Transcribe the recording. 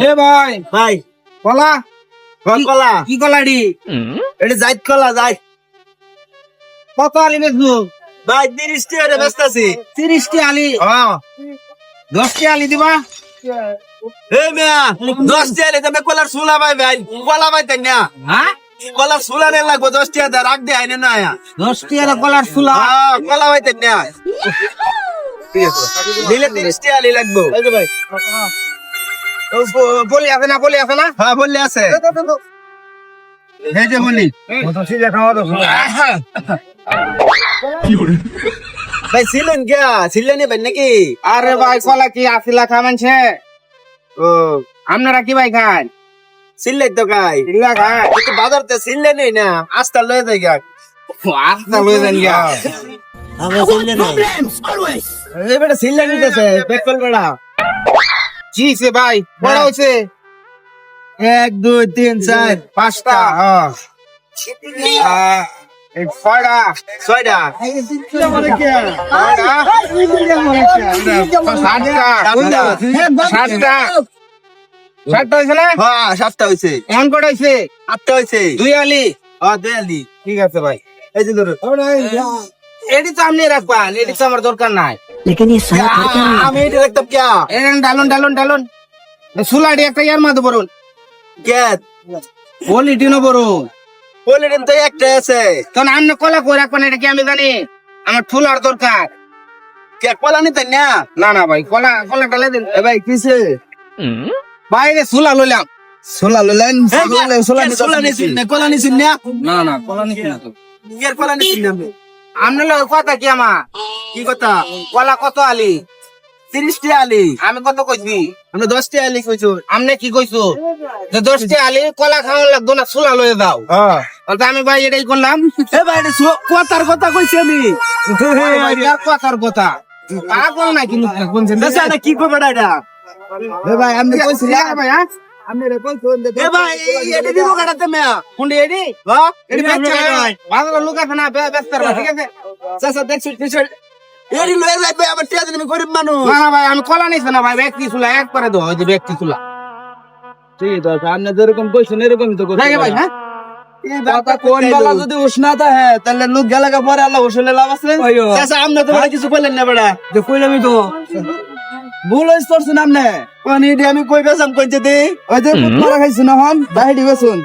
এ ভাই ভাই কলা কলা কি কলা ডি এটা জাইত কলা যাই কত আলি বেচবো ভাই 30 টাকা ব্যস্ত আছি 30টি আলি হ্যাঁ 10টি আলি দিবা এই মিয়া 10 টাকা তুমি কলার সুলা ভাই ভাই কলা ভাই তাই না হ্যাঁ কলার সুলা রে লাগবো 10 টাকা রাখ দে আইনে না আয়া 10টি আলি কলার সুলা হ্যাঁ কলা ভাই তাই না দিলে 30 টাকা আলি লাগবো এই যে ভাই বলি আছে না হ্যাঁ বললে আছে এই যে বলি ভাই ছিলেন কে ছিলেন ভাই নাকি আরে ভাই কলা কি আসিলা খামানছে ও আপনারা কি ভাই খান ছিলেন তো গাই ইলা খান কিন্তু বাজারতে ছিলেন না আস্তা লয়ে যাই গা আস্তা লই দেন গিয়া আমরা ছিলেন এই বেটা ছিলেন নিতেছে পেট্রোল বেড়া জি সে ভাই বড় হইছে 1 2 3 4 5টা এই ছয়টা 6টা সাতটা হয়েছে না হ্যাঁ 7টা হইছে এখন কটা হয়েছে 8টা হইছে 2 আলি হ্যাঁ দেয়ালি ঠিক আছে ভাই এই যে ধরো এডি তো আপনি রাখবান এডি তো আমার দরকার নাই लेकिन ये साला कर क्या रहा है? আমি এটা রাখতাম কে এরেন ডালুন সুলাডি একটা ইয়ার মাঝে বরুন কে পলিটিনো বরুন বলেন তো একটা আছে তখন আপনি কলা করে রাখবেন এটা কি আমি জানি আমার ফুলার দরকার কে কলা নিতে না না ভাই কলা ডালে দিন এ ভাই কিসে বাইরে সুলা লইলাম সোলা ললেন সোলা নিছেন না কলা নিছেন না না কলা নিচ্ছি না তো এর কলা নিছেন না আপনার লোক কথা কি আমার কি কথা কলা কত আলি 30 টি আলি আমি কত কইছি আমরা 10 টি আলি কইছো আপনি কি কইছো যে 10টি আলি কলা খাওয়া লাগতো না সুলা লয়ে দাও হ্যাঁ তো আমি ভাই এটাই করলাম এ ভাই এটা কথার কথা কইছি আমি আর কথার কথা পাগল না কিন্তু কোনছেন দেশা না কি কই বেটা এটা এ ভাই আমি কইছি ভাই হ্যাঁ আমি রে কইছো এ ভাই এটা দিব কাটাতে মে কোনটি এডি হ্যাঁ এডি বেচা বাজার লোক আছে না বেচতার ঠিক আছে চাচা দেখছ কিছু এরি লয়ে যাইবে আবার টিয়া দিন আমি গরিব মানুষ না ভাই আমি কলা নিছ না ভাই ব্যক্তি চুলা একবারে দাও ওই যে ব্যক্তি চুলা ঠিক আছে আপনি যেরকম কইছেন এরকমই তো লাগে ভাই হ্যাঁ কথা কোন বালা যদি উষ্ণতা হয় তাহলে লোক গেলাগা পরে আল্লাহ উষ্ণে লাভ আছে চাচা আপনি তো বড় কিছু বললেন না বড়া যে কইলামই তো ভুল হইছ করছেন আপনি পানি দিয়ে আমি কই বেসাম কইতে দে ওই যে পুতরা খাইছ না হন বাইরে বেসুন